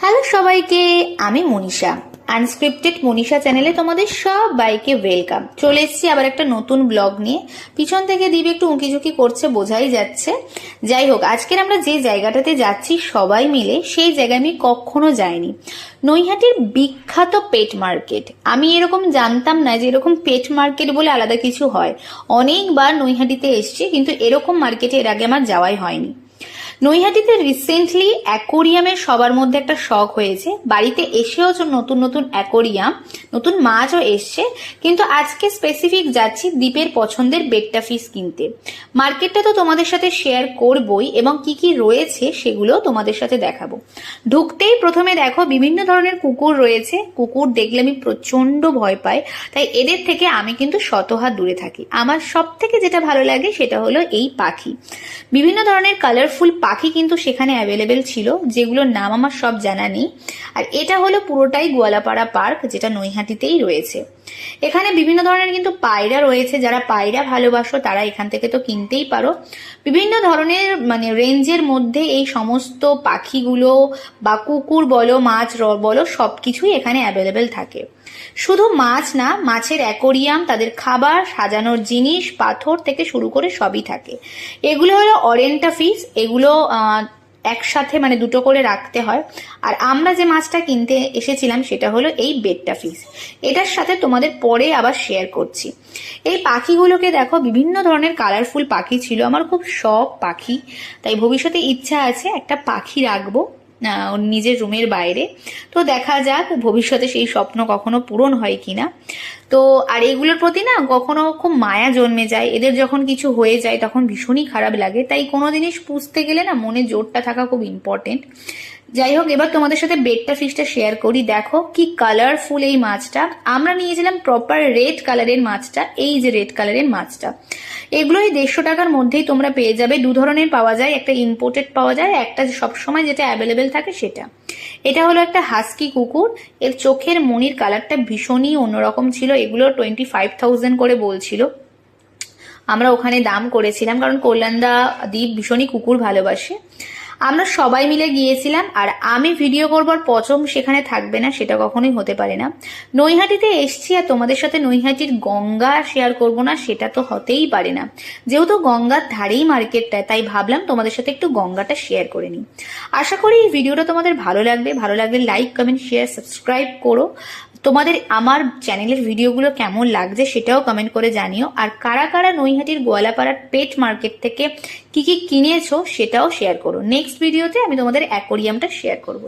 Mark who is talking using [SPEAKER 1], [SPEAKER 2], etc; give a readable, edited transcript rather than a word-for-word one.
[SPEAKER 1] Hello সবাইকে, আমি Manisha. Unscripted Manisha চ্যানেলে তোমাদের সবাইকে ওয়েলকাম। চলে এসেছি আবার একটা নতুন ব্লগ নিয়ে। পিছন থেকে দিবে একটু উঁকিঝুঁকি করছে, বোঝাই যাচ্ছে। যাই হোক, আজকের আমরা যে জায়গাটাতে যাচ্ছি সবাই মিলে, সেই জায়গায় আমি কখনো যাইনি। নৈহাটির বিখ্যাত পেট মার্কেট। আমি এরকম জানতাম না যে এরকম পেট মার্কেট বলে আলাদা কিছু হয়। অনেকবার নৈহাটিতে এসছি, কিন্তু এরকম মার্কেটে এর আগে আমার যাওয়াই হয়নি। নৈহাটিতে রিসেন্টলি অ্যাকোরিয়ামের সবার মধ্যে একটা শখ হয়েছে। বাড়িতে এসেও নতুন নতুন অ্যাকোরিয়াম, নতুন মাছও এসছে। কিন্তু আজকে স্পেসিফিক যাচ্ছি দীপের পছন্দের বেট্টা ফিশ কিনতে। মার্কেটটা তো তোমাদের সাথে শেয়ার করবই, এবং কি কি রয়েছে সেগুলো তোমাদের সাথে দেখাবো। ঢুকতেই প্রথমে দেখো বিভিন্ন ধরনের কুকুর রয়েছে। কুকুর দেখলে আমি প্রচন্ড ভয় পাই, তাই এদের থেকে আমি কিন্তু শতহাত দূরে থাকি। আমার সব থেকে যেটা ভালো লাগে সেটা হলো এই পাখি। বিভিন্ন ধরনের কালারফুল পাখি কিন্তু সেখানে অ্যাভেলেবেল ছিল, যেগুলোর নাম আমার সব জানা নেই। আর এটা হলো পুরোটাই গোয়ালাপাড়া পার্ক, যেটা নৈহাটিতেই রয়েছে। এখানে বিভিন্ন ধরনের কিন্তু পায়রা রয়েছে। যারা পায়রা ভালোবাসো তারা এখান থেকে তো কিনতেই পারো। বিভিন্ন ধরনের রেঞ্জের মধ্যে এই সমস্ত পাখিগুলো বা কুকুর বলো, মাছ বলো, সবকিছুই এখানে অ্যাভেলেবেল থাকে। শুধু মাছ না, মাছের অ্যাকোরিয়াম, তাদের খাবার, সাজানোর জিনিস, পাথর থেকে শুরু করে সবই থাকে। এগুলো হলো অরেন্টা ফিশ। এগুলো একসাথে দুটো করে রাখতে হয়। আর আমরা যে মাছটা কিনতে এসেছিলাম সেটা হলো এই বেট্টা ফিশ। এটার সাথে তোমাদের পরে আবার শেয়ার করছি। এই পাখিগুলোকে দেখো, বিভিন্ন ধরনের কালারফুল পাখি ছিল। আমার খুব শখ পাখি, তাই ভবিষ্যতে ইচ্ছা আছে একটা পাখি রাখবো নিজের রুমের বাইরে। তো দেখা যাক ভবিষ্যতে সেই স্বপ্ন কখনো পূরণ হয় কিনা। তো আর এগুলোর প্রতি না কখনো খুব মায়া জন্মে যায়। এদের যখন কিছু হয়ে যায় তখন ভীষণই খারাপ লাগে। তাই কোনো জিনিস পুষতে গেলে না মনে জোরটা থাকা খুব ইম্পর্টেন্ট। যাই হোক, এবার তোমাদের সাথে বেট্টা ফিশটা শেয়ার করি। দেখো কি কালারফুল এই মাছটা। আমরা নিয়েছিলাম প্রপার রেড কালারের মাছটা। এই যে রেড কালারের মাছটা, এগুলো এই 150 টাকার মধ্যেই তোমরা পেয়ে যাবে। দু ধরনের পাওয়া যায়, একটা ইম্পোর্টেড পাওয়া যায়, একটা সবসময় যেটা অ্যাভেলেবেল থাকে সেটা। এটা হলো একটা হাস্কি কুকুর। এর চোখের মনির কালারটা ভীষণই অন্যরকম ছিল। এগুলো 25,000 করে বলছিল। আমরা ওখানে দাম করেছিলাম, কারণ কল্যাণদা দীপ ভীষণই কুকুর ভালোবাসে। আমরা সবাই মিলে গিয়েছিলাম। আর আমি ভিডিও করবার পচম সেখানে থাকবে না, সেটা কখনোই হতে পারে না। নৈহাটিতে এসছি আর তোমাদের সাথে নৈহাটির গঙ্গা শেয়ার করব না, সেটা তো হতেই পারে না। যেহেতু গঙ্গার ধারেই মার্কেটটা, তাই ভাবলাম তোমাদের সাথে একটু গঙ্গাটা শেয়ার করে নিই। আশা করি এই ভিডিওটা তোমাদের ভালো লাগবে। ভালো লাগলে লাইক, কমেন্ট, শেয়ার, সাবস্ক্রাইব করো। তোমাদের আমার চ্যানেলের ভিডিওগুলো কেমন লাগছে সেটাও কমেন্ট করে জানিও। আর কারা কারা নৈহাটির গোয়ালাপাড়ার পেট মার্কেট থেকে কি কি কিনেছো সেটাও শেয়ার করো। নেক্সট ভিডিওতে আমি তোমাদের অ্যাকোরিয়ামটা শেয়ার করবো।